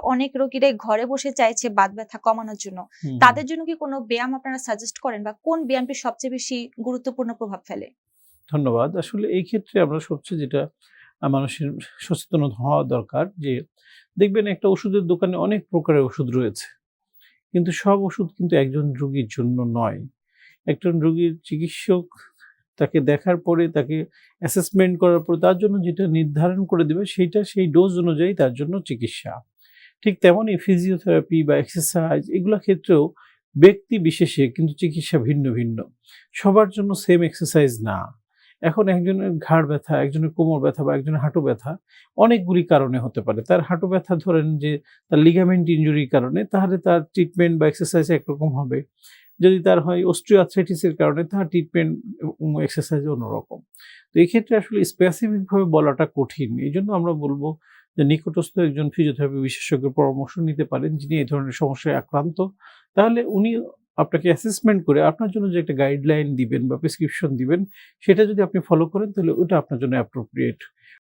অনেক রোগীরাই ঘরে বসে চাইছে বাত ব্যথা কমানোর জন্য। হুম, হুম। তাদের জন্য কি কোনো ব্যায়াম আপনারা সাজেস্ট করেন বা কোন ব্যায়ামটি সবচেয়ে বেশি গুরুত্বপূর্ণ প্রভাব ফেলে? ধন্যবাদ। আসলে এই ক্ষেত্রে আমরা সবচেয়ে যেটা মানুষের সচেতন হওয়া দরকার যে দেখবেন একটা ওষুধের দোকানে অনেক প্রকারের ওষুধ রয়েছে। কিন্তু সব ওষুধ কিন্তু একজন রোগীর জন্য নয়। একজন রোগীর চিকিৎসক তাকে দেখার পরে তাকে অ্যাসেসমেন্ট করার পরে তার জন্য যেটা নির্ধারণ করে দিবে সেইটা সেই ডোজ অনুযায়ী তার জন্য চিকিৎসা। ঠিক তেমনই ফিজিওথেরাপি বা এক্সারসাইজ এগুলা ক্ষেত্রেও ব্যক্তি বিশেষে কিন্তু চিকিৎসা ভিন্ন ভিন্ন। সবার জন্য সেম এক্সারসাইজ না। এখন একজনের ঘাড় ব্যথা, একজনের কোমর ব্যথা বা একজনের হাঁটু ব্যথা অনেকগুলি কারণে হতে পারে। তার হাঁটু ব্যথা ধরেন যে তার লিগামেন্ট ইনজুরির কারণে তাহলে তার ট্রিটমেন্ট বা এক্সারসাইজ একরকম হবে। যদি তার হয় অস্টিওআর্থ্রাইটিস এর কারণে তার ট্রিটমেন্ট এবং এক্সারসাইজ অন্যরকম। তো এক্ষেত্রে আসলে স্পেসিফিক ভাবে বলাটা কঠিন। এজন্য আমরা বলব যে নিকটস্থ একজন ফিজিওথেরাপি বিশেষজ্ঞের পরামর্শ নিতে পারেন যিনি এই ধরনের সমস্যায় আক্রান্ত। তাহলে উনি আপনাকে অ্যাসেসমেন্ট করে আপনার জন্য যে একটা গাইডলাইন দিবেন বা প্রেসক্রিপশন দিবেন সেটা যদি আপনি ফলো করেন তাহলে ওটা আপনার জন্য অ্যাপ্রোপ্রিয়েট